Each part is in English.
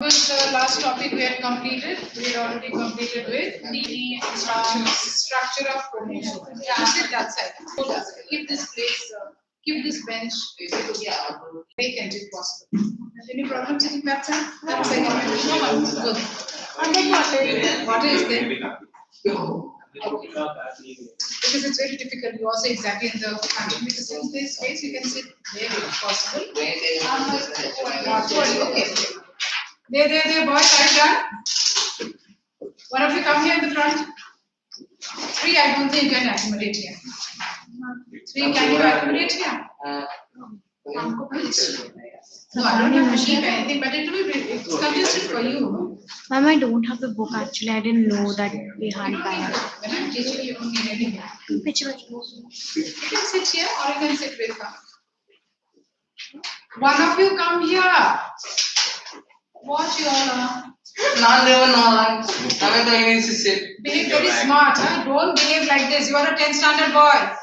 was the last topic we had completed. We had already completed with the structure of chromosomes. Yeah, sit that side. Keep this place, keep this bench vacant if possible. Any problem sitting that side? That side. No one. Good. And then water is there. Okay. Because it's very difficult. You also exactly in the because in this space you can sit there if possible. Okay. There, boys, are you done? One of you come here in the front. 3, I don't think you can accommodate here. 3, can you accommodate here? No, I don't have to keep anything, but it will be, it's congested for you. Ma'am, I don't have the book actually. I didn't know that we had that. When I'm teaching, you don't need anything. You can sit here or you can sit with her. One of you come here. What you all behave very smart, huh? Don't behave like this. You are a 10th standard boy.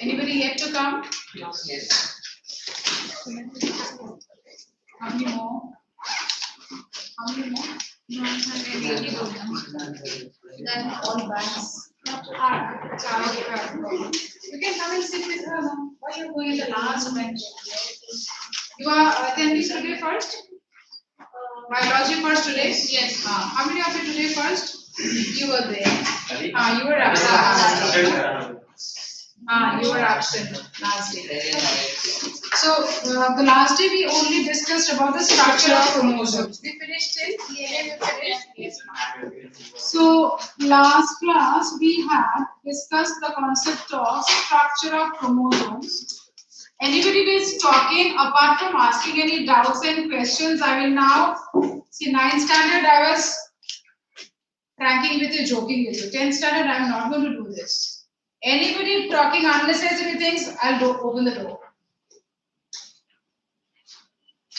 Anybody yet to come? Yes. How many more? How many more? Then all bags. You can come and sit with her now. Why are you going in the last bench? You are attending today first? Biology first today? Yes. How many of you today first? You were there. You were absent. You were absent last day. So the last day we only discussed about the structure of chromosomes. We finished till DNA. We finished. So last class we had discussed the concept of structure of chromosomes. Anybody who is talking apart from asking any doubts and questions, I will now see 9th standard. I was pranking with you, joking with you. 10th standard, I am not going to do this. Anybody talking unnecessary things, I'll open the door.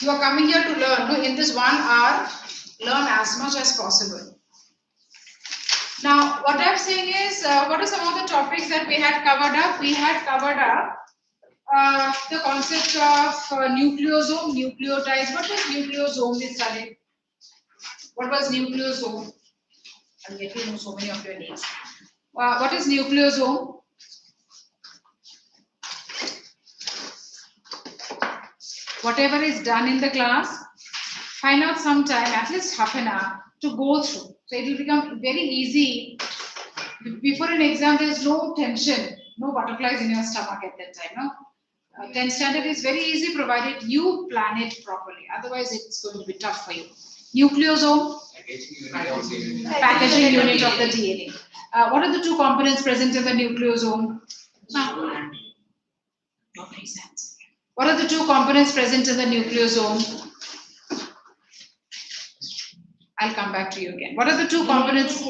You are coming here to learn. No, in this 1 hour, learn as much as possible. Now, what I'm saying is, what are some of the topics that we had covered up? We had covered up the concept of nucleosome, nucleotides. What was nucleosome we studied? What was nucleosome? I'll get to know so many of your names. What is nucleosome? Whatever is done in the class, find out some time, at least half an hour, to go through. So it will become very easy. Before an exam, there is no tension, no butterflies in your stomach at that time. No, 10th standard is very easy provided you plan it properly. Otherwise, it's going to be tough for you. Nucleosome, packaging unit of the DNA. What are the 2 components present in the nucleosome? No sense. What are the 2 components present in the nucleosome? I'll come back to you again. What are the 2 components?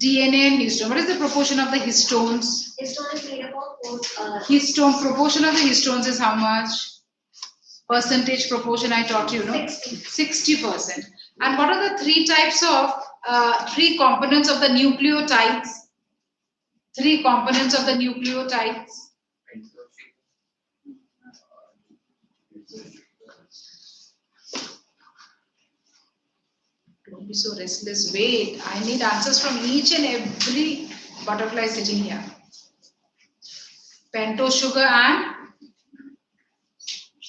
DNA and histone. What is the proportion of the histones? Histone is made up of histone. Proportion of the histones is how much? Percentage proportion I taught you, no? 60%. And what are the 3 types of 3 components of the nucleotides? 3 components of the nucleotides. Don't be so restless. Wait, I need answers from each and every butterfly sitting here. Pentose sugar and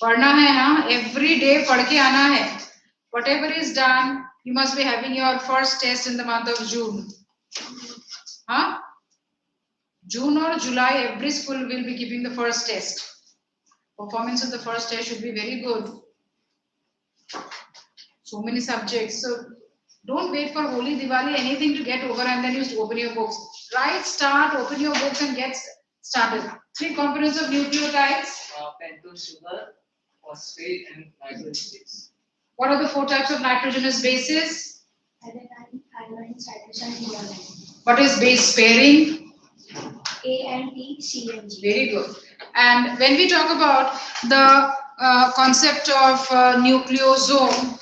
पढ़ना है ना? Every day पढ़ के आना है. Whatever is done, you must be having your first test in the month of June. Huh? June or July, every school will be giving the first test. Performance of the first test should be very good. So many subjects. So don't wait for Holi, Diwali, anything to get over and then you open your books. Right, start, open your books and get started. 3 components of nucleotides. Pentose sugar, phosphate and nitrogenous. What are the 4 types of nitrogenous bases? adenine, thymine, cytosine, and guanine. What is base pairing? A and T, C and G. Very good. And when we talk about the concept of nucleosome,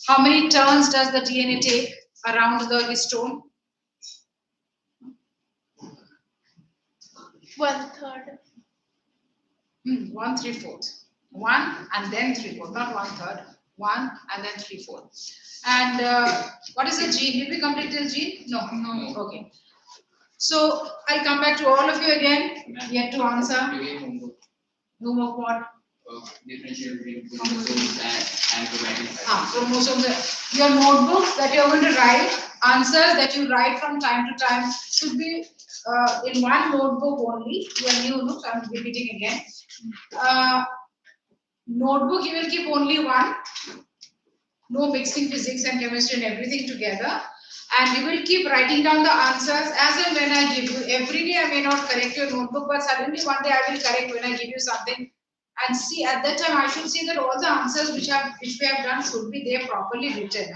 how many turns does the DNA take around the histone? 1/3. 1 3/4. 1 and then 3/4, not 1/3. 1 and then 3/4. And what is the gene? Did we complete this gene? No. No. Okay. So I'll come back to all of you again. Yet to answer. No more what? Differential between chromosomes and chromatin. Chromosomes. Your notebooks that you're going to write, answers that you write from time to time should be in one notebook only. Your new notes, I'm repeating again. Notebook you will keep only one. No mixing physics and chemistry and everything together. And you will keep writing down the answers as and when I give you. Every day I may not correct your notebook, but suddenly one day I will correct when I give you something. And see, at that time I should see that all the answers which we have done should be there properly written.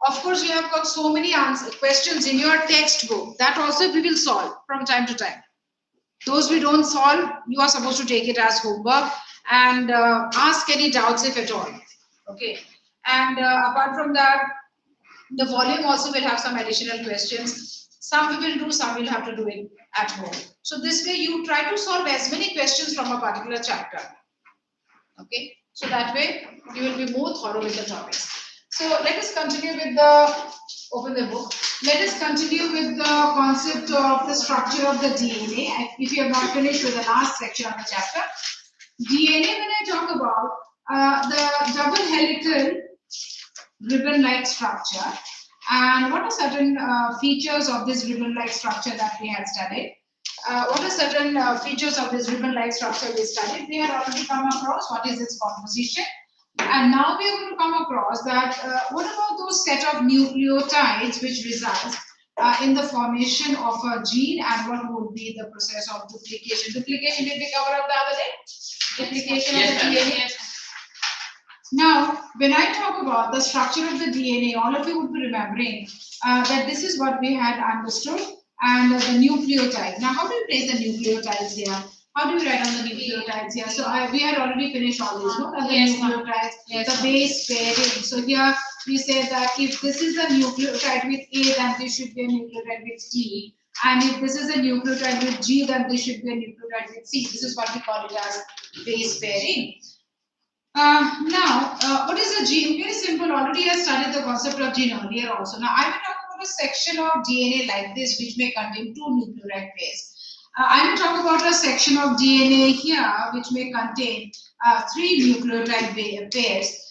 Of course, you have got so many questions in your textbook that also we will solve from time to time. Those we don't solve, you are supposed to take it as homework and ask any doubts if at all. Okay. And apart from that, the volume also will have some additional questions. Some we will do, some we'll have to do it at home. So this way you try to solve as many questions from a particular chapter. Okay. So that way you will be more thorough with the topics. So let us continue with open the book. Let us continue with the concept of the structure of the DNA. If you have not finished with the last section of the chapter. DNA, when I talk about the double helical ribbon-like structure, and what are certain features of this ribbon-like structure that we had studied? What are certain features of this ribbon-like structure we studied? We had already come across what is its composition, and now we are going to come across that what about those set of nucleotides which resides in the formation of a gene, and what would be the process of duplication? Duplication did we cover up the other day? Duplication of the DNA. Now, when I talk about the structure of the DNA, all of you would be remembering that this is what we had understood, and the nucleotide. Now, how do you place the nucleotides here? How do you write on the nucleotides here? So we had already finished all these, no? The nucleotides, the base pairing. So here we say that if this is a nucleotide with A, then this should be a nucleotide with T. And if this is a nucleotide with G, then this should be a nucleotide with C. This is what we call it as base pairing. What is a gene? Very simple. Already I studied the concept of gene earlier also. Now, I will talk about a section of DNA like this, which may contain 2 nucleotide pairs. I will talk about a section of DNA here, which may contain 3 nucleotide pairs.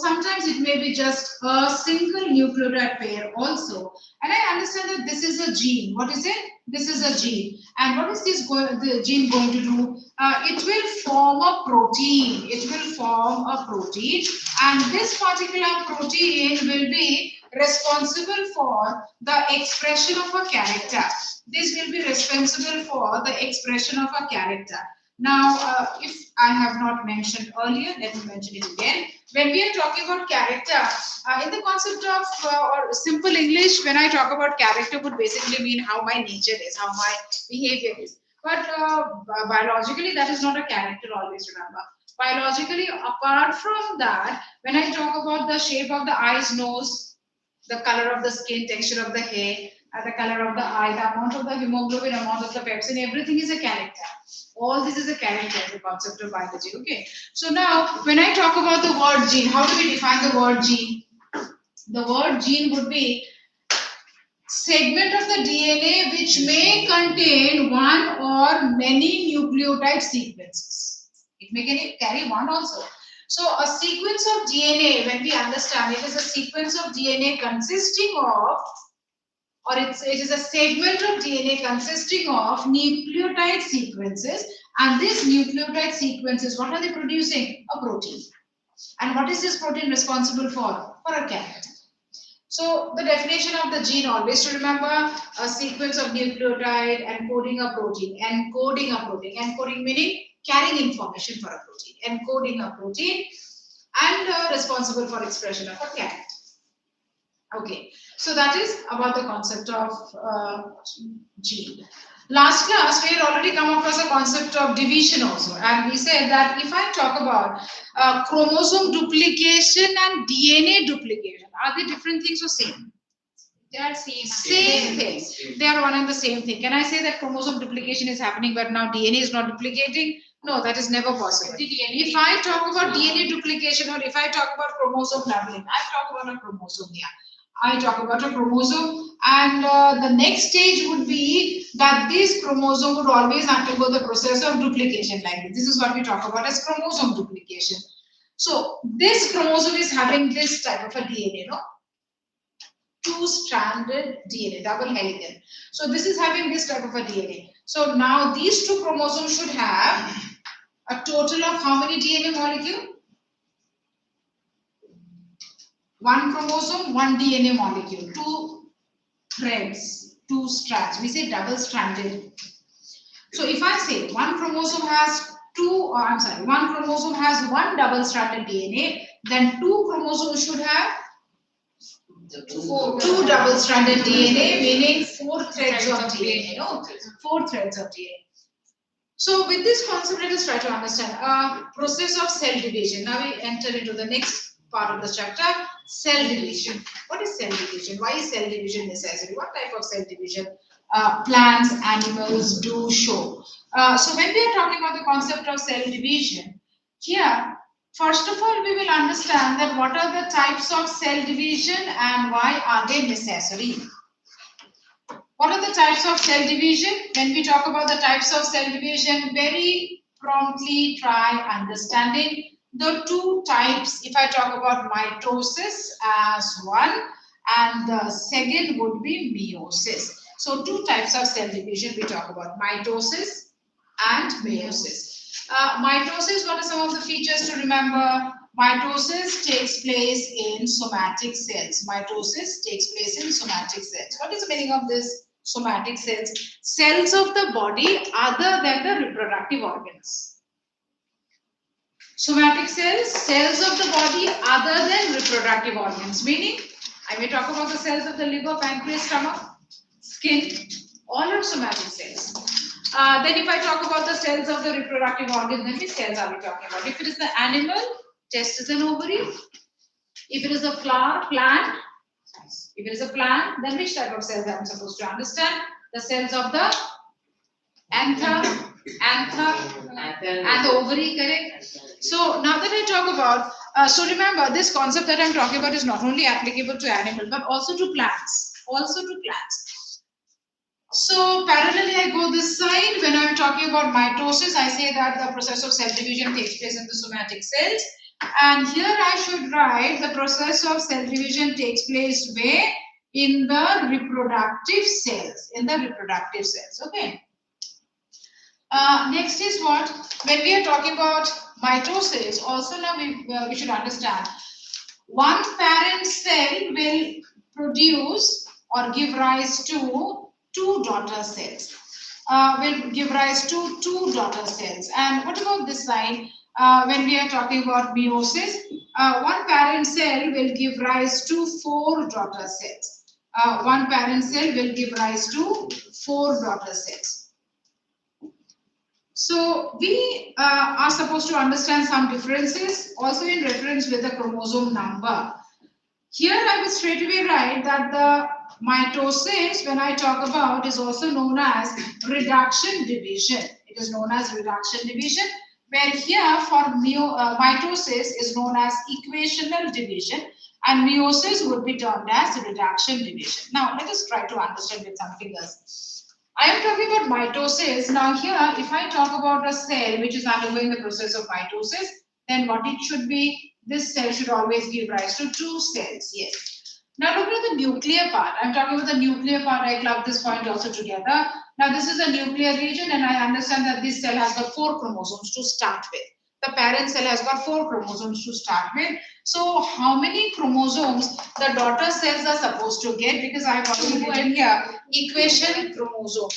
Sometimes it may be just a single nucleotide pair also. And I understand that this is a gene. What is it? This is a gene. And what is the gene going to do? It will form a protein. It will form a protein. And this particular protein will be responsible for the expression of a character. This will be responsible for the expression of a character. Now, if I have not mentioned earlier, let me mention it again. When we are talking about character, in the concept of or simple English, when I talk about character, would basically mean how my nature is, how my behavior is. But biologically, that is not a character, always remember. Biologically, apart from that, when I talk about the shape of the eyes, nose, the color of the skin, texture of the hair, the color of the eye, the amount of the hemoglobin, amount of the pepsin, everything is a character. All this is a character, the concept of biology. Okay. So now, when I talk about the word gene, how do we define the word gene? The word gene would be segment of the DNA which may contain one or many nucleotide sequences. It may carry one also. So a sequence of DNA, when we understand, it is a sequence of DNA consisting of, or it is a segment of DNA consisting of nucleotide sequences, and these nucleotide sequences, what are they producing? A protein. And what is this protein responsible for? For a character. So the definition of the gene, always to remember, a sequence of nucleotide encoding a protein, encoding meaning carrying information for a protein, encoding a protein, and responsible for expression of a character. Okay, so that is about the concept of gene. Last class, we had already come across a concept of division also, and we said that if I talk about chromosome duplication and DNA duplication, are they different things or same? They are same thing. They are one and the same thing. Can I say that chromosome duplication is happening but now DNA is not duplicating? No, that is never possible. If I talk about DNA duplication or if I talk about chromosome doubling, I talk about a chromosome here. I talk about a chromosome, and the next stage would be that this chromosome would always undergo the process of duplication like this. This is what we talk about as chromosome duplication. So this chromosome is having this type of a DNA, no? Two-stranded DNA, double helical. So this is having this type of a DNA. So now these two chromosomes should have a total of how many DNA molecule? One chromosome, one DNA molecule, two threads, two strands. We say double-stranded. So if I say one chromosome has one chromosome has one double-stranded DNA, then two chromosomes should have two double-stranded DNA, meaning four threads of DNA. No, four threads of DNA. So with this concept, let us try to understand process of cell division. Now we enter into the next part of the chapter, cell division. What is cell division? Why is cell division necessary? What type of cell division plants, animals do show? So when we are talking about the concept of cell division, here, first of all, we will understand that what are the types of cell division and why are they necessary. What are the types of cell division? When we talk about the types of cell division, very promptly try understanding the two types. If I talk about mitosis as one, and the second would be meiosis. So two types of cell division we talk about, mitosis and meiosis. Mitosis, what are some of the features to remember? Mitosis takes place in somatic cells. Mitosis takes place in somatic cells. What is the meaning of this somatic cells? Cells of the body other than the reproductive organs. Somatic cells, cells of the body other than reproductive organs. Meaning, I may talk about the cells of the liver, pancreas, stomach, skin, all are somatic cells. Then if I talk about the cells of the reproductive organ, then which cells are we talking about? If it is the animal, testis and ovary. If it is a flower, plant. If it is a plant, then which type of cells I am supposed to understand? The cells of the anther, and the ovary, correct? So now that I talk about, so remember this concept that I am talking about is not only applicable to animal but also to plants. So parallelly I go this side. When I am talking about mitosis, I say that the process of cell division takes place in the somatic cells. And here I should write the process of cell division takes place where? In the reproductive cells. Okay. Next is what? When we are talking about mitosis, also now we should understand one parent cell will produce or give rise to two daughter cells. And what about this side? When we are talking about meiosis, one parent cell will give rise to four daughter cells. One parent cell will give rise to four daughter cells. So we are supposed to understand some differences also in reference with the chromosome number. Here I will straight away write that the mitosis, when I talk about, is also known as reduction division. It is known as reduction division, where here for mitosis is known as equational division and meiosis would be termed as reduction division. Now let us try to understand with some figures. I am talking about mitosis. Now here, if I talk about a cell which is undergoing the process of mitosis, then what it should be? This cell should always give rise to two cells. Yes. Now look at the nuclear part. I'm talking about the nuclear part. I clubbed this point also together. Now this is a nuclear region and I understand that this cell has got four chromosomes to start with. The parent cell has got four chromosomes to start with. So how many chromosomes the daughter cells are supposed to get? Because I have already written here equational chromosomes.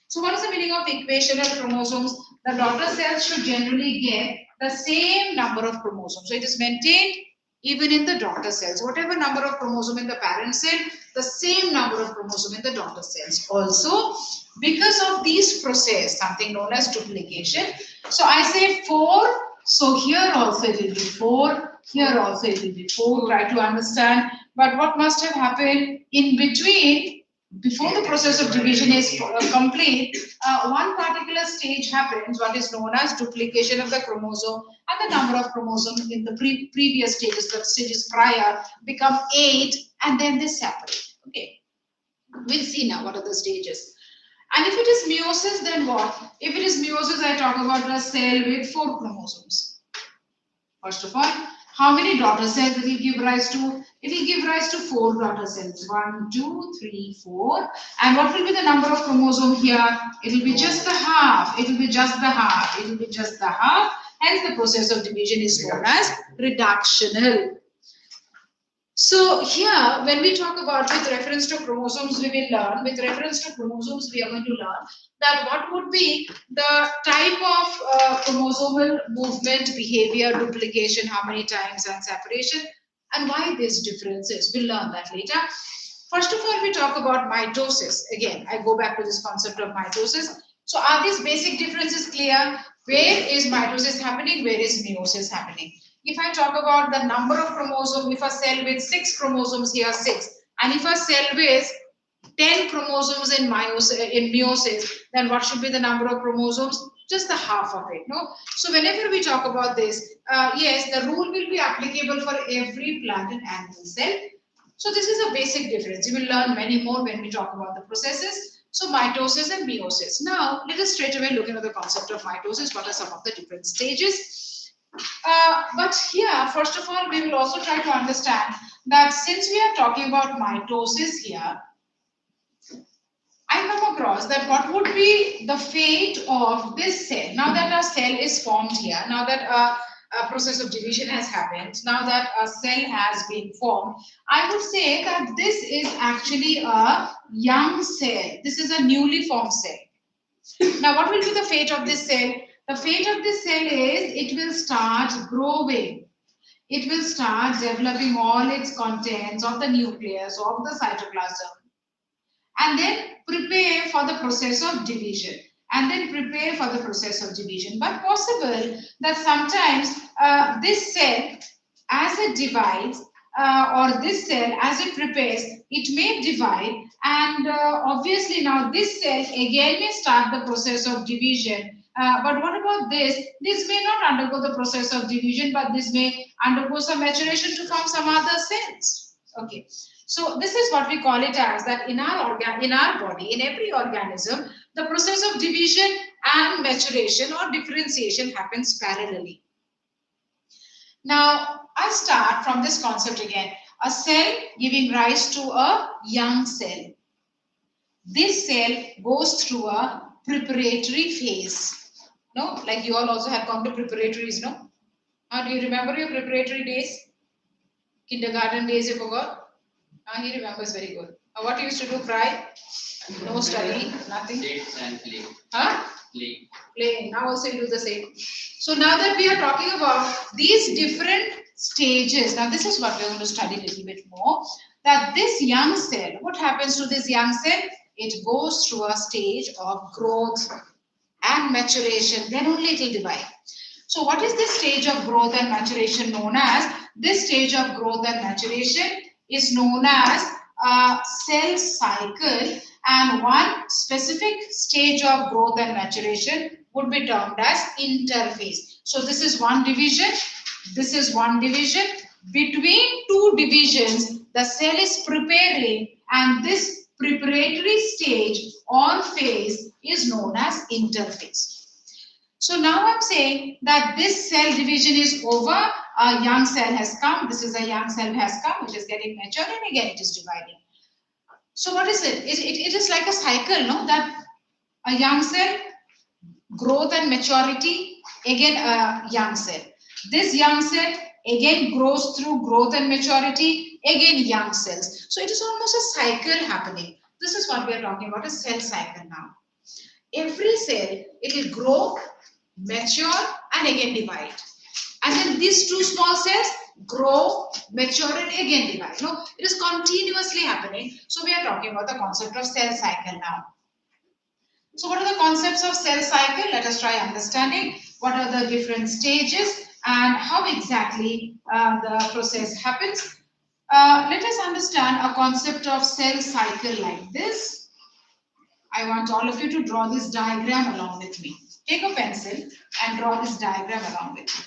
So what is the meaning of equational chromosomes? The daughter cells should generally get the same number of chromosomes. So it is maintained even in the daughter cells. Whatever number of chromosome in the parent cell, the same number of chromosome in the daughter cells. Also, because of this process, something known as duplication. So I say 4. So here also it will be 4. Here also it will be 4. Try to understand but what must have happened in between, before the process of division is complete, one particular stage happens, what is known as duplication of the chromosome, and the number of chromosomes in the previous stages, the stages prior, become 8, and then they separate. Okay, we'll see now what are the stages. And if it is meiosis, then what? If it is meiosis, I talk about a cell with 4 chromosomes. First of all, how many daughter cells it will give rise to? It will give rise to 4 daughter cells. 1, 2, 3, 4. And what will be the number of chromosomes here? It will be just the half. It will be just the half. It will be just the half. Hence, the process of division is known as reductional. So here, when we talk about with reference to chromosomes, we will learn, with reference to chromosomes, we are going to learn that what would be the type of chromosomal movement, behavior, duplication, how many times, and separation, and why these differences. We'll learn that later. First of all, we talk about mitosis. Again, I go back to this concept of mitosis. So are these basic differences clear? Where is mitosis happening? Where is meiosis happening? If I talk about the number of chromosomes, if a cell with 6 chromosomes here, 6, and if a cell with 10 chromosomes in meiosis, then what should be the number of chromosomes? Just the half of it, no? So whenever we talk about this, yes, the rule will be applicable for every plant and animal cell. So this is a basic difference. You will learn many more when we talk about the processes. So mitosis and meiosis. Now, let us straight away look into the concept of mitosis. What are some of the different stages? But here, first of all, we will also try to understand that since we are talking about mitosis here, I come across that what would be the fate of this cell. Now that a cell is formed here, now that a process of division has happened, now that a cell has been formed, I would say that this is actually a young cell. This is a newly formed cell. Now, what will be the fate of this cell? The fate of this cell is it will start growing. It will start developing all its contents of the nucleus, of the cytoplasm, and then prepare for the process of division. But possible that sometimes this cell, as it divides, or this cell, as it prepares, it may divide, and obviously now this cell again may start the process of division. But what about this? This may not undergo the process of division, but this may undergo some maturation to form some other cells. Okay. So this is what we call it as that in our body, in every organism, the process of division and maturation or differentiation happens parallelly. Now, I'll start from this concept again. A cell giving rise to a young cell. This cell goes through a preparatory phase. No, like you all also have gone to preparatories, no? Do you remember your preparatory days? Kindergarten days you forgot? He remembers very good. What you used to do, cry? No study, nothing? Sit and play. Huh? Play. Play. Now also you do the same. So now that we are talking about these different stages, now this is what we are going to study a little bit more. That this young cell, what happens to this young cell? It goes through a stage of growth and maturation, then only it will divide. So what is this stage of growth and maturation known as? This stage of growth and maturation is known as a cell cycle, and one specific stage of growth and maturation would be termed as interphase. So this is one division, this is one division. Between two divisions, the cell is preparing, and this preparatory stage or phase is known as interphase. So now I'm saying that this cell division is over, a young cell has come, this is a young cell has come, which is getting matured, and again it is dividing. So what is it? It is like a cycle, no? That a young cell, growth and maturity, again a young cell. This young cell again grows through growth and maturity, again young cells. So it is almost a cycle happening. This is what we are talking about, a cell cycle now. Every cell, it will grow, mature, and again divide. And then these two small cells grow, mature, and again divide. No, it is continuously happening. So we are talking about the concept of cell cycle now. So what are the concepts of cell cycle? Let us try understanding what are the different stages and how exactly the process happens. Let us understand a concept of cell cycle like this. I want all of you to draw this diagram along with me. Take a pencil and draw this diagram along with me.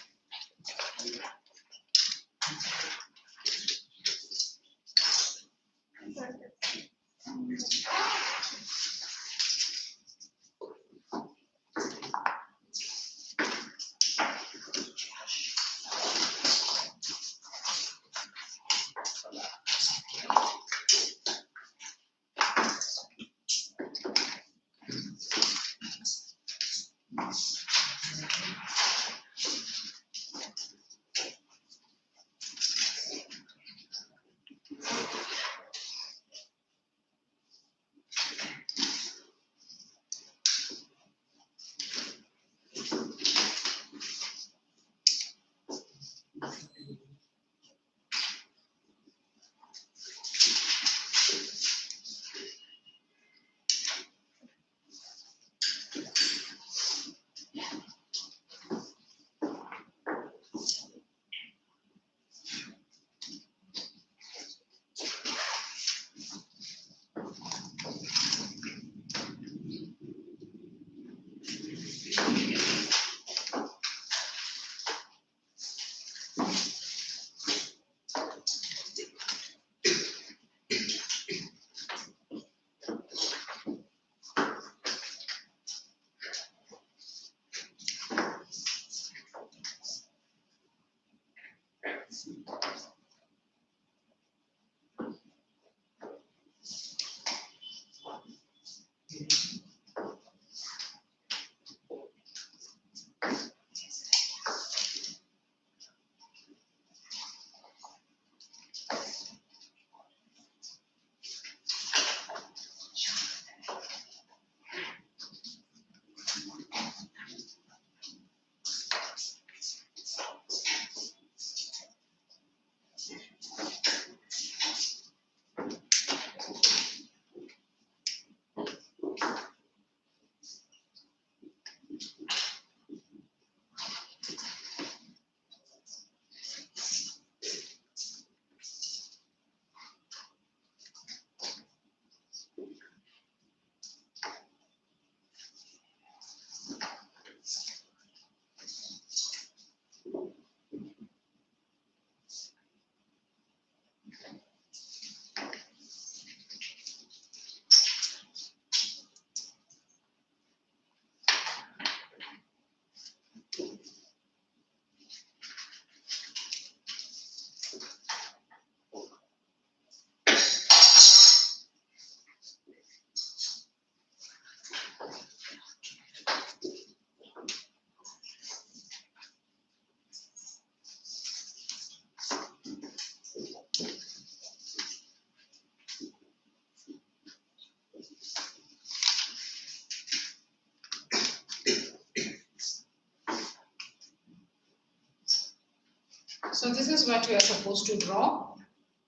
So this is what we are supposed to draw,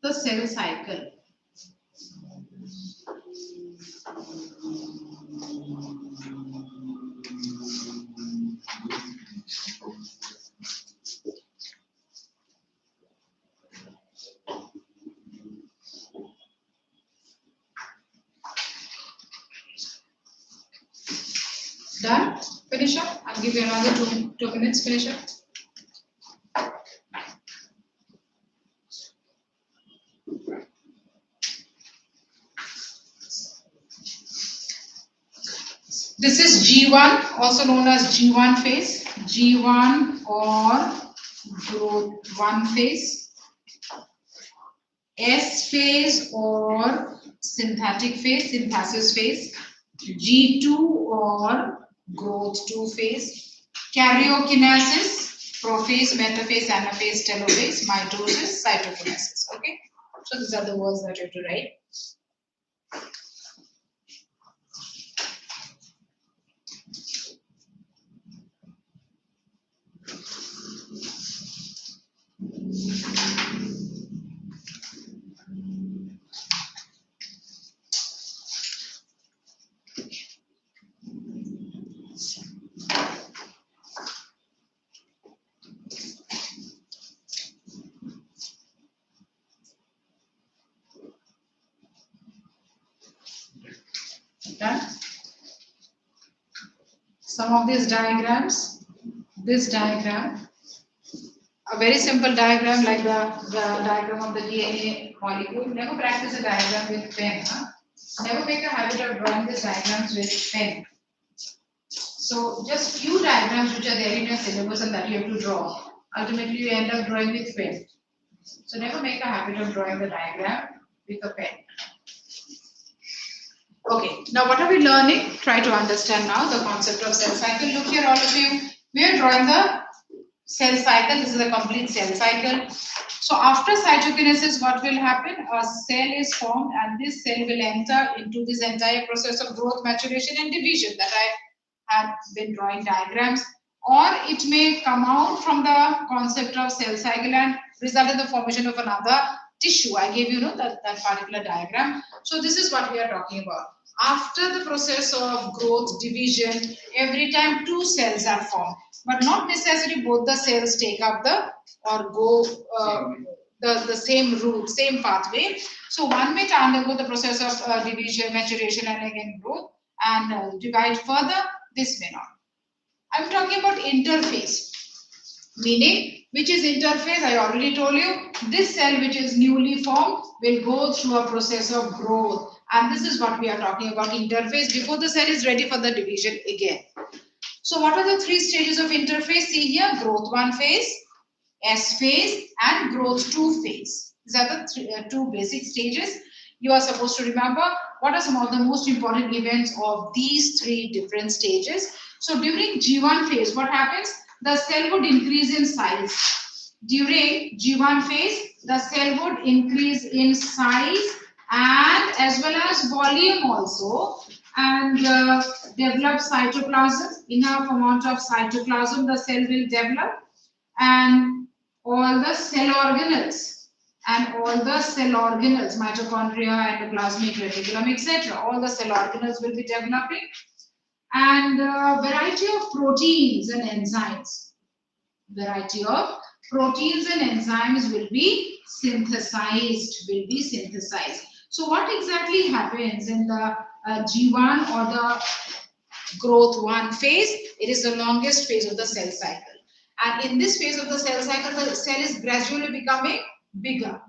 the cell cycle. Done? Finish up. I'll give you another two minutes. Finish up. This is G1, also known as G1 phase. G1 or growth 1 phase. S phase or synthetic phase, synthesis phase. G2 or growth 2 phase. Karyokinesis, prophase, metaphase, anaphase, telophase, mitosis, cytokinesis. Okay, so these are the words that you have to write. done. Some of these diagrams, this diagram, a very simple diagram like the diagram of the DNA molecule. Never practice a diagram with pen. Huh? Never make a habit of drawing these diagrams with pen. So just few diagrams which are there in your syllabus and that you have to draw. Ultimately, you end up drawing with pen. So never make a habit of drawing the diagram with a pen. Okay, now what are we learning? Try to understand now the concept of cell cycle. Look here, all of you. We are drawing the cell cycle. This is a complete cell cycle. So after cytokinesis, what will happen? A cell is formed and this cell will enter into this entire process of growth, maturation and division that I have been drawing diagrams. Or it may come out from the concept of cell cycle and result in the formation of another tissue. I gave you that particular diagram. So this is what we are talking about. After the process of growth, division, every time two cells are formed, but not necessarily both the cells take up the or go the same route, same pathway. So one may undergo the process of division, maturation, and again growth, and divide further. This may not. I'm talking about interface, meaning which is interface. I already told you this cell which is newly formed will go through a process of growth, and this is what we are talking about, interface, before the cell is ready for the division again. So what are the three stages of interface? See here, growth 1 phase, S phase and growth 2 phase. These are the two basic stages. You are supposed to remember what are some of the most important events of these three different stages. So during G1 phase, what happens? The cell would increase in size. During G1 phase, the cell would increase in size and as well as volume also, and develop cytoplasm. Enough amount of cytoplasm the cell will develop, and all the cell organelles, mitochondria, endoplasmic reticulum, etc. All the cell organelles will be developing, and variety of proteins and enzymes. Variety of proteins and enzymes will be synthesized. So what exactly happens in the G1 or the growth 1 phase? It is the longest phase of the cell cycle. And in this phase of the cell cycle, the cell is gradually becoming bigger.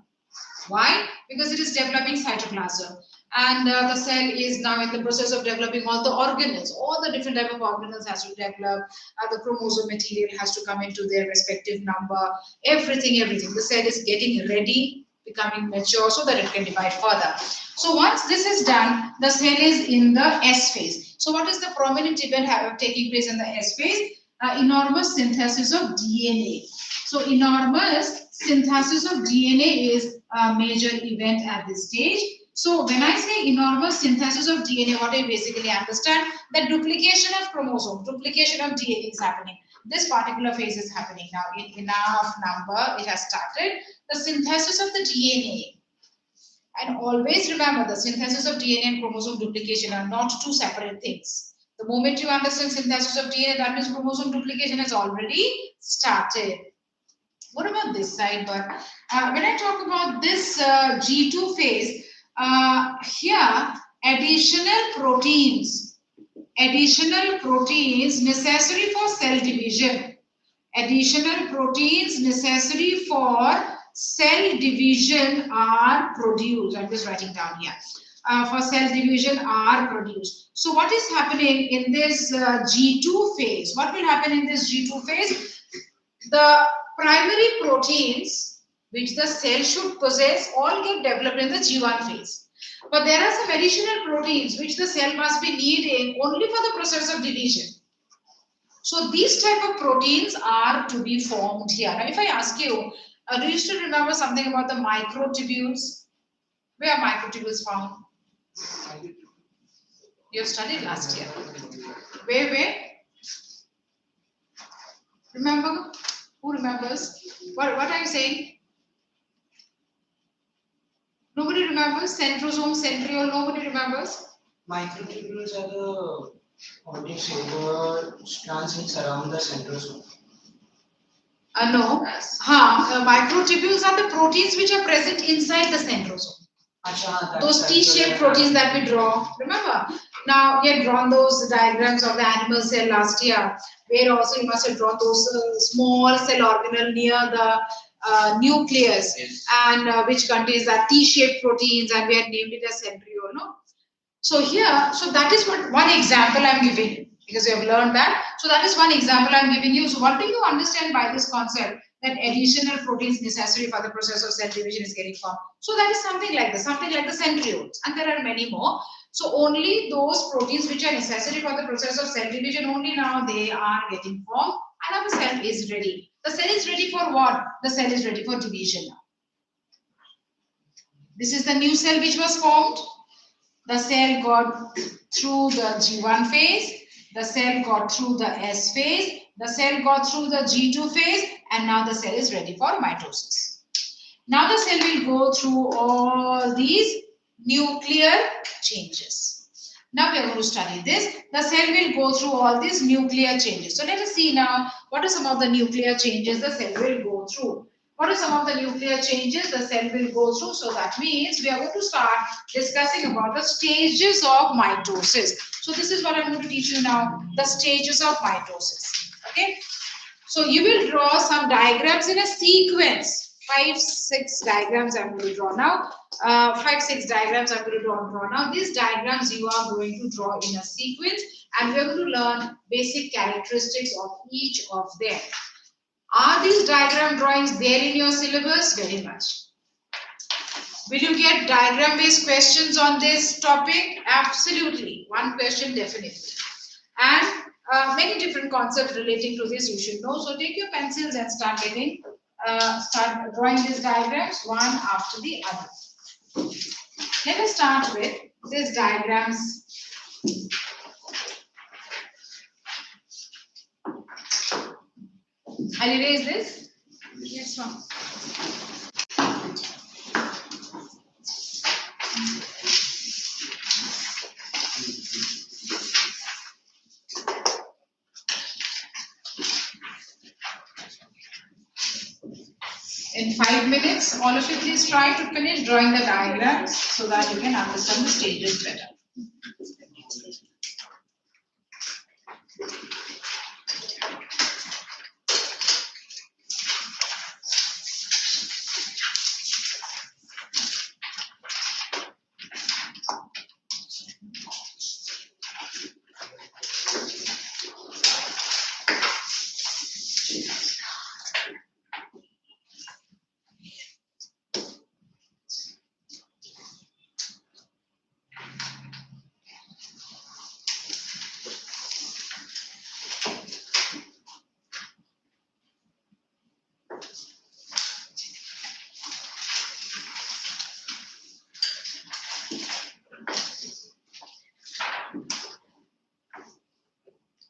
Why? Because it is developing cytoplasm. And the cell is now in the process of developing all the organelles. All the different type of organelles has to develop. The chromosome material has to come into their respective number. Everything. The cell is getting ready, becoming mature so that it can divide further. So once this is done, the cell is in the S phase. So what is the prominent event taking place in the S phase? Enormous synthesis of DNA. So enormous synthesis of DNA is a major event at this stage. So when I say enormous synthesis of DNA, what I basically understand, that duplication of chromosome, duplication of DNA is happening. This particular phase is happening now. In enough number, it has started. The synthesis of the DNA. And always remember, the synthesis of DNA and chromosome duplication are not two separate things. The moment you understand synthesis of DNA, that means chromosome duplication has already started. What about this side? But when I talk about this G2 phase, here additional proteins necessary for cell division. Additional proteins necessary for cell division are produced. I'm just writing down here. For cell division are produced. So what is happening in this G2 phase? What will happen in this G2 phase? The primary proteins which the cell should possess all get developed in the G1 phase. But there are some additional proteins which the cell must be needing only for the process of division. So these type of proteins are to be formed here. Now if I ask you, do you still remember something about the microtubules? Where are microtubules found? You have studied last year. Where? Remember? Who remembers? What are you saying? Nobody remembers? Centrosome, centriole, nobody remembers? Microtubules are the ornate silver strands which surround the centrosome. No. Microtubules are the proteins which are present inside the centrosome. Those T-shaped proteins that we draw. Remember? Now we had drawn those diagrams of the animal cell last year, where also you must have drawn those small cell organelle near the nucleus, Yes. and which contains that T-shaped proteins, and we had named it as embryo. No? So here, so that is what one example I'm giving, because you have learned that. So that is one example I'm giving you. So what do you understand by this concept that additional proteins necessary for the process of cell division is getting formed? So that is something like this, something like the centrioles, and there are many more. So only those proteins which are necessary for the process of cell division, only now they are getting formed, and our cell is ready. The cell is ready for what? The cell is ready for division now. This is the new cell which was formed. The cell got through the G1 phase, the cell got through the S phase, the cell got through the G2 phase, and now the cell is ready for mitosis. Now the cell will go through all these nuclear changes. Now we are going to study this. The cell will go through all these nuclear changes. So let us see now what are some of the nuclear changes the cell will go through. What are some of the nuclear changes the cell will go through? So that means we are going to start discussing about the stages of mitosis. So this is what I'm going to teach you now, the stages of mitosis. Okay. So you will draw some diagrams in a sequence. 5, 6 diagrams I'm going to draw now. 5, 6 diagrams I'm going to draw now. These diagrams you are going to draw in a sequence, and we are going to learn basic characteristics of each of them. Are these diagram drawings there in your syllabus? Very much. Will you get diagram based questions on this topic? Absolutely. One question definitely. And many different concepts relating to this you should know. So take your pencils and start drawing these diagrams one after the other. Let us start with these diagrams. I'll erase this. Yes, ma'am. In 5 minutes, all of you please try to finish drawing the diagrams so that you can understand the stages better.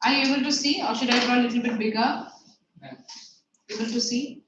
Are you able to see, or should I draw a little bit bigger? Able to see?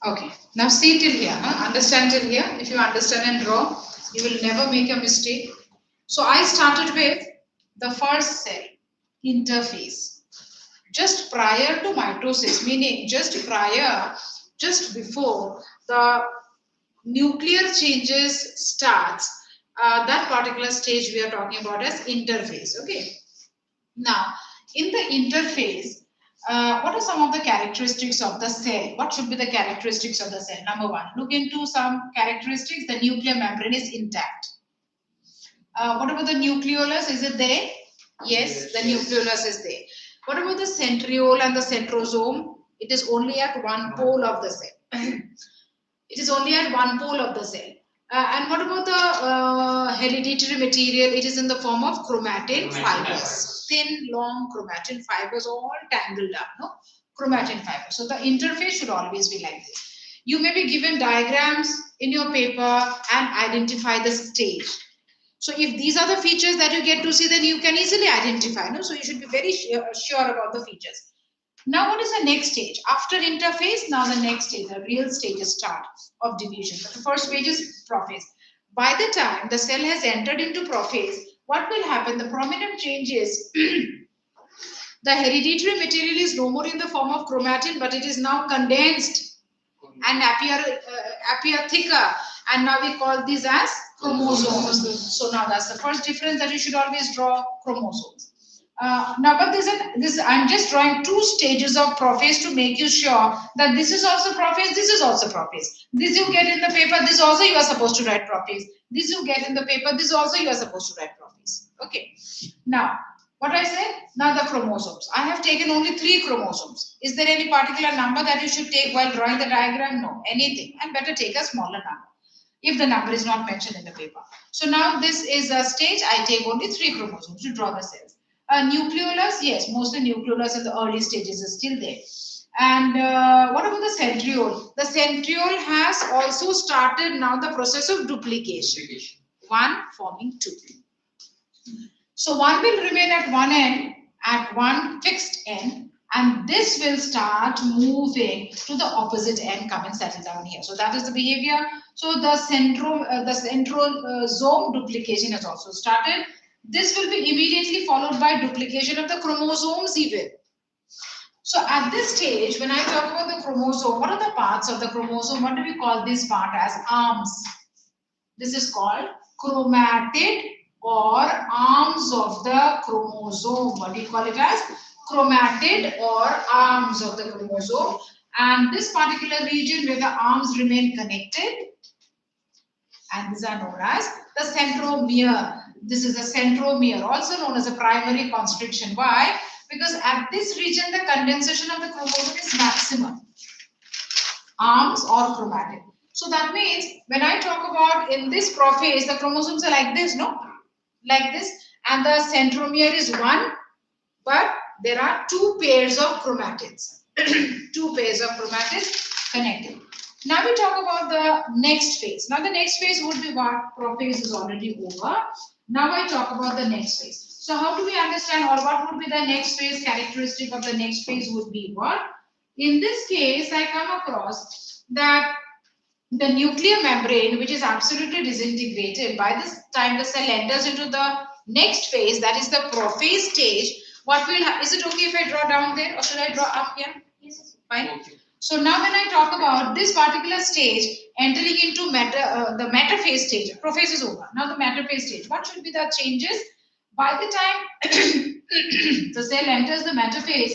Okay, now see till here, huh? Understand till here. If you understand and draw, you will never make a mistake. So I started with the first cell, interphase. Just prior to mitosis, meaning just before the nuclear changes starts, that particular stage we are talking about as interphase. Okay. Now, in the interphase, what are some of the characteristics of the cell? What should be the characteristics of the cell? Number one, look into some characteristics. The nuclear membrane is intact. What about the nucleolus? Is it there? Yes, the nucleolus is there. What about the centriole and the centrosome? It is only at one pole of the cell. It is only at one pole of the cell. And what about the hereditary material? It is in the form of chromatin fibers. Thin, long chromatin fibers, all tangled up, no? Chromatin fibers. So the interface should always be like this. You may be given diagrams in your paper and identify the stage. So if these are the features that you get to see, then you can easily identify, no? So you should be very sure about the features. Now, what is the next stage? After interphase, now the next stage, the real stage is start of division. The first stage is prophase. By the time the cell has entered into prophase, what will happen? The prominent changes, the hereditary material is no more in the form of chromatin, but it is now condensed and appear thicker. And now we call these as chromosomes. So now that's the first difference that you should always draw, chromosomes. Now, but I'm just drawing two stages of prophase to make you sure that this is also prophase, this is also prophase. This you get in the paper, this also you are supposed to write prophase. This you get in the paper, this also you are supposed to write prophase. Okay. Now, what I said, now the chromosomes. I have taken only 3 chromosomes. Is there any particular number that you should take while drawing the diagram? No, anything. And better take a smaller number if the number is not mentioned in the paper. So now this is a stage, I take only 3 chromosomes to draw the cells. Nucleolus, yes, mostly nucleolus in the early stages is still there. And what about the centriole? The centriole has also started now the process of duplication. One forming 2. So one will remain at one end, at one fixed end, and this will start moving to the opposite end, come and settle down here. So that is the behavior. So the centrosome duplication has also started. This will be immediately followed by duplication of the chromosomes even. So at this stage, when I talk about the chromosome, what are the parts of the chromosome? What do we call this part as? Arms. This is called chromatid or arms of the chromosome. What do you call it as? Chromatid or arms of the chromosome. And this particular region where the arms remain connected, and these are known as the centromere. This is a centromere, also known as a primary constriction. Why? Because at this region, the condensation of the chromosome is maximum. Arms or chromatid. So that means when I talk about in this prophase, the chromosomes are like this, no? Like this. And the centromere is one, but there are 2 pairs of chromatids. 2 pairs of chromatids connected. Now we talk about the next phase. Now the next phase would be what? Prophase is already over. Now I talk about the next phase. So how do we understand, or what would be the next phase? Characteristic of the next phase would be what? In this case, I come across that the nuclear membrane, which is absolutely disintegrated, by this time the cell enters into the next phase, that is the prophase stage. What will happen? Is it okay if I draw down there, or should I draw up here? Yes, fine. Okay. So now when I talk about this particular stage entering into the metaphase stage, prophase is over. Now the metaphase stage, what should be the changes? By the time the cell enters the metaphase,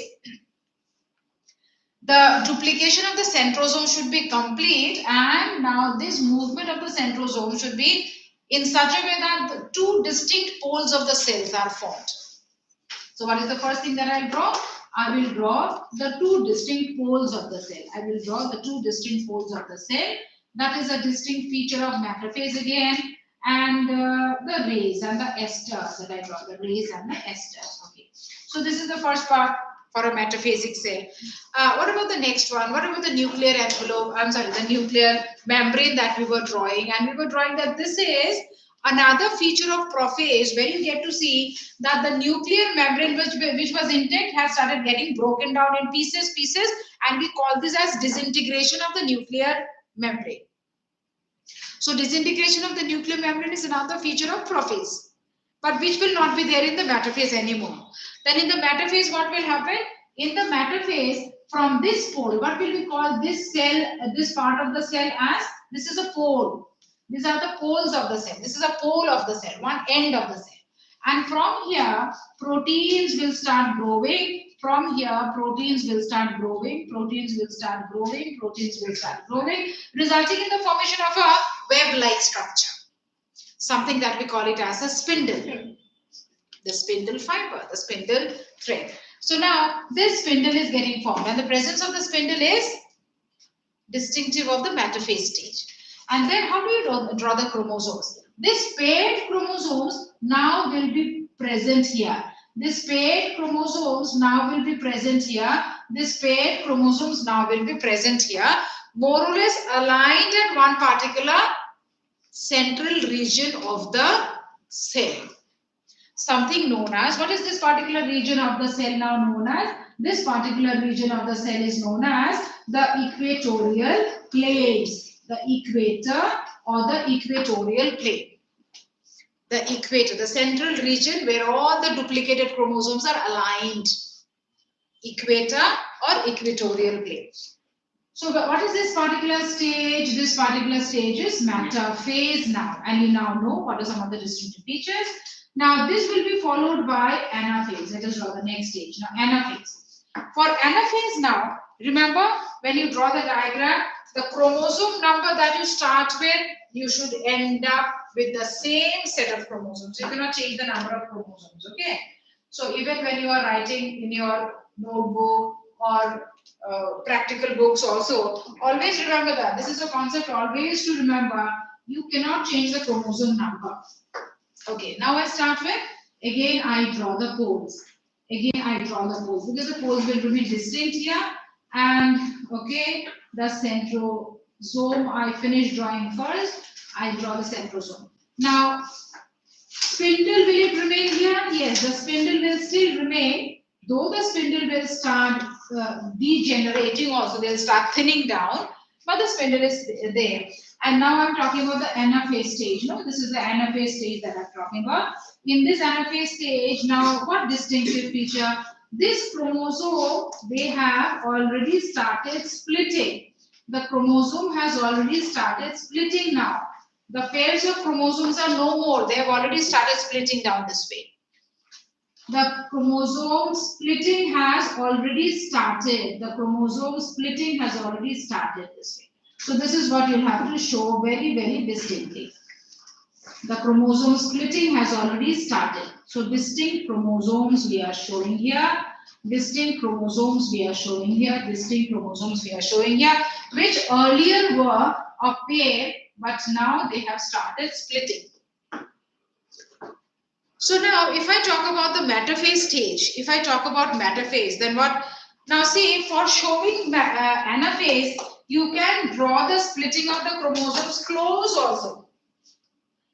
the duplication of the centrosome should be complete, and now this movement of the centrosome should be in such a way that the two distinct poles of the cells are formed. So what is the first thing that I'll draw? I will draw the two distinct poles of the cell. I will draw the two distinct poles of the cell. That is a distinct feature of metaphase again. And the rays and the esters that I draw, the rays and the esters. Okay. So this is the first part for a metaphasic cell. What about the next one? What about the nuclear envelope? I'm sorry, the nuclear membrane that we were drawing. And we were drawing that this is another feature of prophase where you get to see that the nuclear membrane which was intact has started getting broken down in pieces, and we call this as disintegration of the nuclear membrane. So disintegration of the nuclear membrane is another feature of prophase, but which will not be there in the metaphase anymore. Then in the metaphase, what will happen? In the metaphase, from this pole, what will we call this cell, this part of the cell as? This is a pole. These are the poles of the cell. This is a pole of the cell, one end of the cell. And from here, proteins will start growing. From here, proteins will start growing. Proteins will start growing. Proteins will start growing, resulting in the formation of a web-like structure. Something that we call it as a spindle. The spindle fiber, the spindle thread. So now, this spindle is getting formed. And the presence of the spindle is distinctive of the metaphase stage. And then how do you draw the chromosomes? This paired chromosomes now will be present here. This paired chromosomes now will be present here. This paired chromosomes now will be present here. More or less aligned at one particular central region of the cell. Something known as, what is this particular region of the cell now known as? This particular region of the cell is known as the equatorial planes. The equator or the equatorial plane. The equator, the central region where all the duplicated chromosomes are aligned. Equator or equatorial plane. So what is this particular stage? This particular stage is metaphase now. And you now know what are some of the distinctive features. Now this will be followed by anaphase. Let us draw the next stage. Now anaphase. For anaphase now, remember when you draw the diagram, the chromosome number that you start with, you should end up with the same set of chromosomes. You cannot change the number of chromosomes, okay? So even when you are writing in your notebook or practical books also, always remember that. This is a concept always to remember. You cannot change the chromosome number. Okay, now I start with, again I draw the poles. Again I draw the poles because the poles will be distinct here. And okay, the centrosome I finished drawing first. I draw the centrosome. Now, spindle, will it remain here? Yes, the spindle will still remain. Though the spindle will start degenerating also, they'll start thinning down, but the spindle is there. And now I'm talking about the anaphase stage. No, this is the anaphase stage that I'm talking about. In this anaphase stage, now what distinctive feature? This chromosome, they have already started splitting. The chromosome has already started splitting now. The pairs of chromosomes are no more. They have already started splitting down this way. The chromosome splitting has already started. The chromosome splitting has already started this way. So this is what you'll have to show very, very distinctly. The chromosome splitting has already started. So distinct chromosomes we are showing here. Distinct chromosomes we are showing here. Distinct chromosomes we are showing here, which earlier were a pair, but now they have started splitting. So now if I talk about the metaphase stage, then what? Now see, for showing anaphase, you can draw the splitting of the chromosomes close also.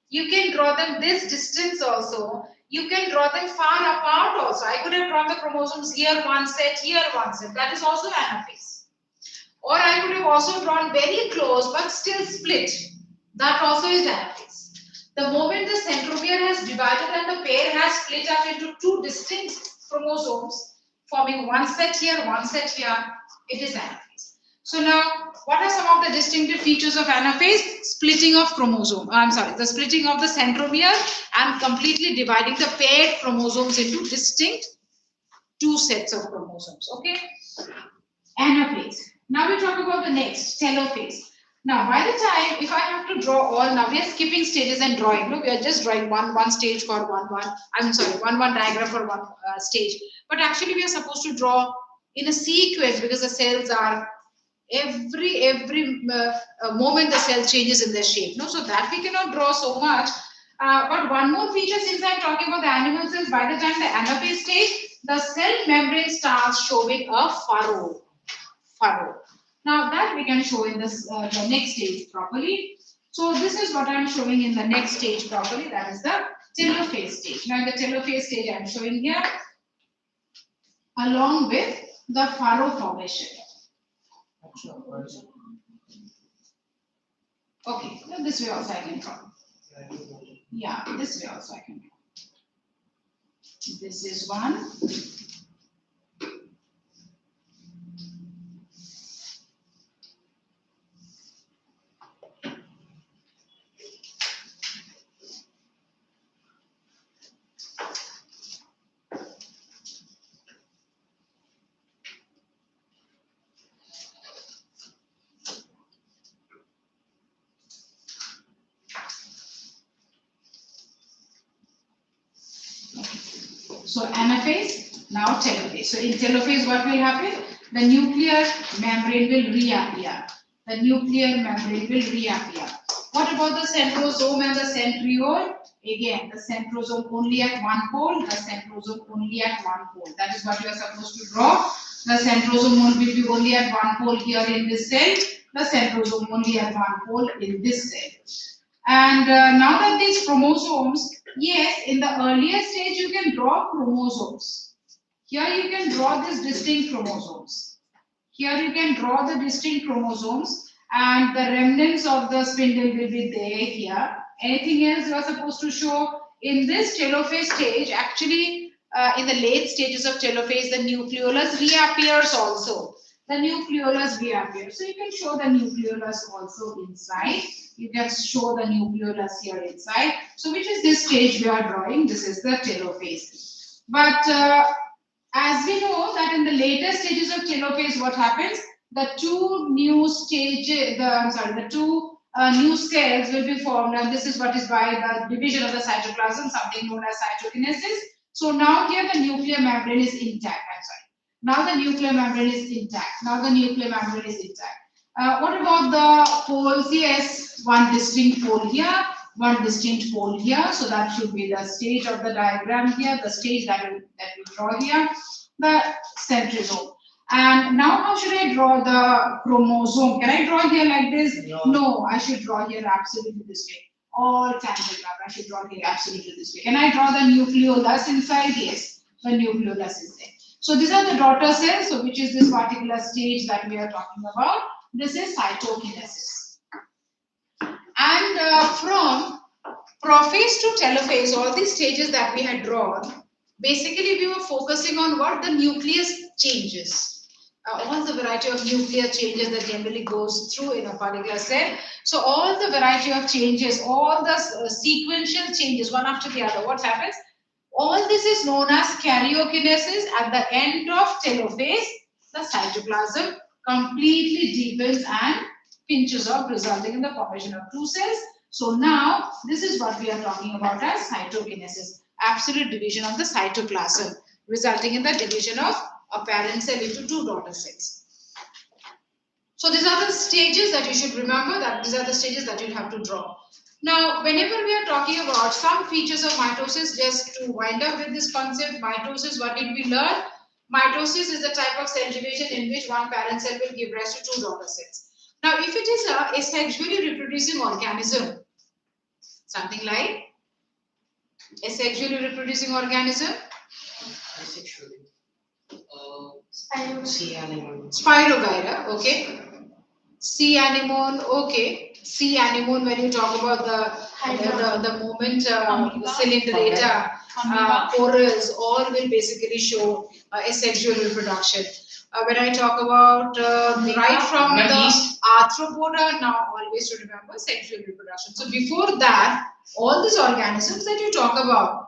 You can draw them this distance also. You can draw them far apart also. I could have drawn the chromosomes here one set, here one set. That is also anaphase. Or I could have also drawn very close but still split. That also is anaphase. The moment the centromere has divided and the pair has split up into two distinct chromosomes, forming one set here, it is anaphase. So now, what are some of the distinctive features of anaphase? Splitting of chromosome. The splitting of the centromere and completely dividing the paired chromosomes into distinct two sets of chromosomes. Okay. Anaphase. Now we talk about the next, telophase. Now, by the time, if I have to draw all, now we are skipping stages and drawing. No, we are just drawing one stage for one diagram for one stage. But actually, we are supposed to draw in a sequence because the cells are every moment the cell changes in their shape. No, so that we cannot draw so much. But one more feature, since I'm talking about the animal cells, by the time the anaphase stage, the cell membrane starts showing a furrow. Now that we can show in this the next stage properly. So this is what I'm showing in the next stage properly. That is the telophase stage. Now in the telophase stage I'm showing here along with the furrow formation. Okay, so this way also I can draw. Yeah, this way also I can draw. This is one. So anaphase, now telophase. So in telophase, what will happen? The nuclear membrane will reappear. What about the centrosome and the centriole? Again, the centrosome only at one pole, That is what you are supposed to draw. The centrosome will be only at one pole here in this cell. The centrosome only at one pole in this cell. And now that these chromosomes, yes, in the earlier stage you can draw chromosomes. Here you can draw these distinct chromosomes. And the remnants of the spindle will be there here. Anything else you are supposed to show? In this telophase stage, actually in the late stages of telophase, the nucleolus reappears also. So you can show the nucleolus also inside. You can show the nucleolus here inside. So which is this stage we are drawing? This is the telophase. But as we know that in the later stages of telophase, what happens? The two new stages, the two new cells will be formed, and this is what is by the division of the cytoplasm, something known as cytokinesis. So now here the nuclear membrane is intact. Now the nuclear membrane is intact. What about the poles? Yes, one distinct pole here, So that should be the stage of the diagram here, the stage that we draw here, the centrosome. And now how should I draw the chromosome? Can I draw here like this? No, I should draw here absolutely this way. All tangled up. I should draw here absolutely this way. Can I draw the nucleolus inside? Yes, the nucleolus is there. So these are the daughter cells, so which is this particular stage that we are talking about. This is cytokinesis. And from prophase to telophase, all these stages that we had drawn, basically we were focusing on what the nucleus changes. All the variety of nuclear changes that generally goes through in a particular cell. So all the variety of changes, all the sequential changes, one after the other, what happens? All this is known as karyokinesis. At the end of telophase, the cytoplasm completely deepens and pinches off, resulting in the formation of two cells. So now, this is what we are talking about as cytokinesis, absolute division of the cytoplasm, resulting in the division of a parent cell into two daughter cells. So these are the stages that you should remember, that these are the stages that you have to draw. Now, whenever we are talking about some features of mitosis, just to wind up with this concept, mitosis, what did we learn? Mitosis is the type of cell division in which one parent cell will give rise to two daughter cells. Now, if it is a sexually reproducing organism, something like a sexually reproducing organism, Spirogyra, okay. Sea anemone, okay. Sea anemone, when you talk about the moment, the cylindrata, corals, all will basically show asexual reproduction. when I talk about right from But the these- arthropoda, now always to remember sexual reproduction. So before that, all these organisms that you talk about,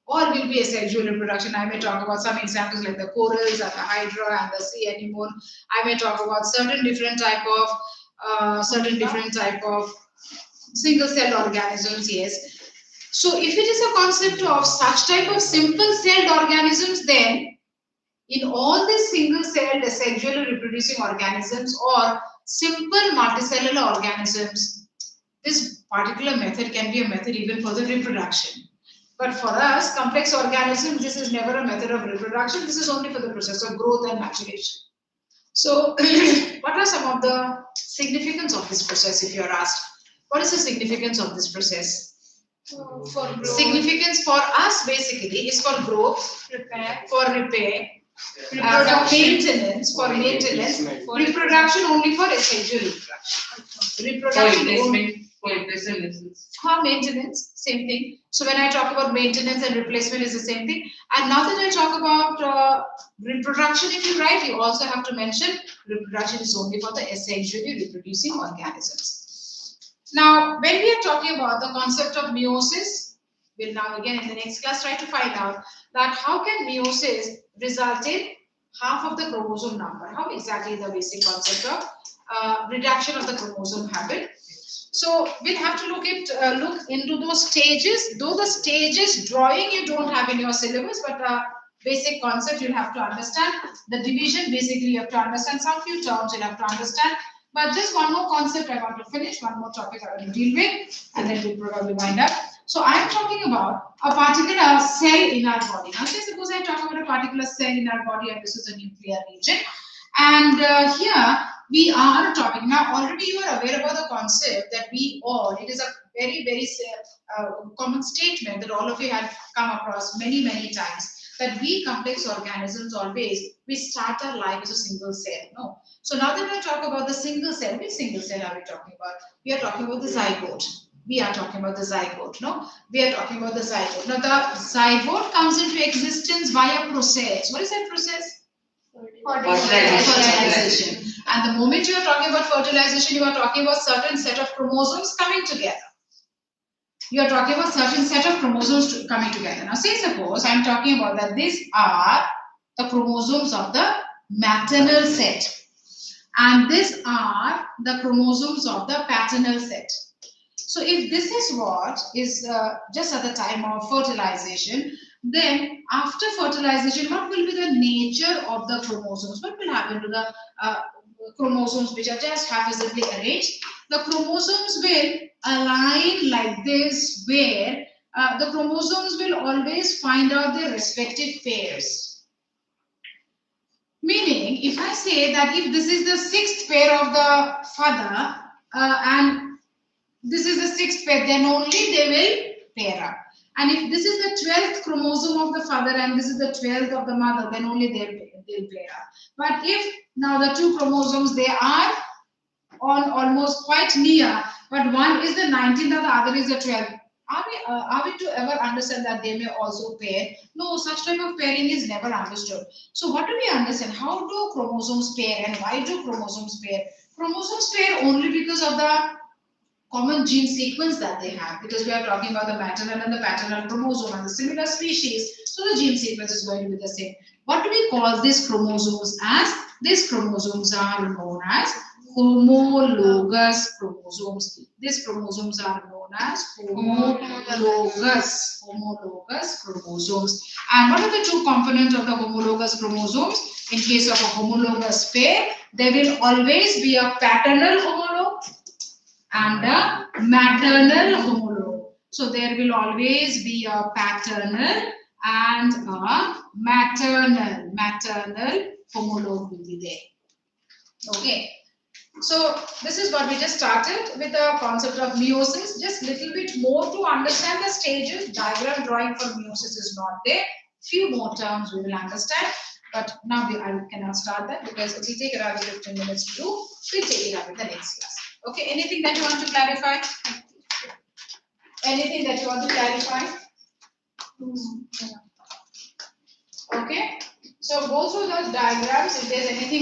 all will be a sexual reproduction. I may talk about some examples like the corals and the hydra and the sea anemone. I may talk about certain different type of single-celled organisms. Yes. So if it is a concept of such type of simple-celled organisms, then in all these single-celled sexually reproducing organisms or simple multicellular organisms, this particular method can be a method even for the reproduction. But for us, complex organisms, this is never a method of reproduction. This is only for the process of growth and maturation. So, what are some of the significance of this process, if you are asked? What is the significance of this process? For growth, Significance for us basically is for growth, repair, for repair, reproduction, for maintenance, reproduction only for sexual reproduction. Reproduction For replacement. for maintenance, same thing. So when I talk about maintenance and replacement is the same thing. And now that I talk about reproduction, if you write, you also have to mention reproduction is only for the sexually reproducing organisms. Now, when we are talking about the concept of meiosis, we'll now again in the next class try to find out that how can meiosis result in half of the chromosome number? How exactly the basic concept of reduction of the chromosome happen? So we'll have to look into those stages. Though the stages drawing you don't have in your syllabus, but the basic concept you'll have to understand. The division basically you have to understand. Some few terms you'll have to understand. But just one more concept I want to finish, one more topic I want to deal with, and then we'll probably wind up. So I am talking about a particular cell in our body. Now say suppose I talk about a particular cell in our body and this is a nuclear region. And here we are talking, now already you are aware about the concept that we all, it is a very, very common statement that all of you have come across many, many times, that we complex organisms always, we start our life as a single cell. No. So now that I talk about the single cell, which single cell are we talking about? We are talking about the zygote. We are talking about the zygote. No, we are talking about the zygote. Now the zygote comes into existence via process. What is that process? Fertilization. And the moment you are talking about fertilization, you are talking about certain set of chromosomes coming together. You are talking about certain set of chromosomes coming together. Now say suppose I am talking about that these are the chromosomes of the maternal set. And these are the chromosomes of the paternal set. So if this is what is just at the time of fertilization, then after fertilization, what will be the nature of the chromosomes? What will happen to the chromosomes which are just haphazardly arranged? The chromosomes will align like this, where the chromosomes will always find out their respective pairs. Meaning, if I say that if this is the sixth pair of the father and this is the sixth pair, then only they will pair up. And if this is the 12th chromosome of the father and this is the 12th of the mother, then only they'll pair up. But if now the two chromosomes, they are on almost quite near, but one is the 19th and the other is the 12th. Are we to ever understand that they may also pair? No, such type of pairing is never understood. So what do we understand? How do chromosomes pair and why do chromosomes pair? Chromosomes pair only because of the common gene sequence that they have, because we are talking about the maternal and the paternal chromosome and the similar species, so the gene sequence is going to be the same. What do we call these chromosomes as? These chromosomes are known as homologous chromosomes. These chromosomes are known as homologous chromosomes. And what are the two components of the homologous chromosomes? In case of a homologous pair, there will always be a paternal homologue and a maternal homologue. So there will always be a paternal and a maternal homologue will be there. Okay. So this is what we just started with the concept of meiosis. Just little bit more to understand the stages. Diagram drawing for meiosis is not there. Few more terms we will understand. But now I cannot start that because it will take around 15 minutes to do. We'll take it up in the next class. Okay, anything that you want to clarify? Anything that you want to clarify? Okay, so So go through those diagrams. If there's anything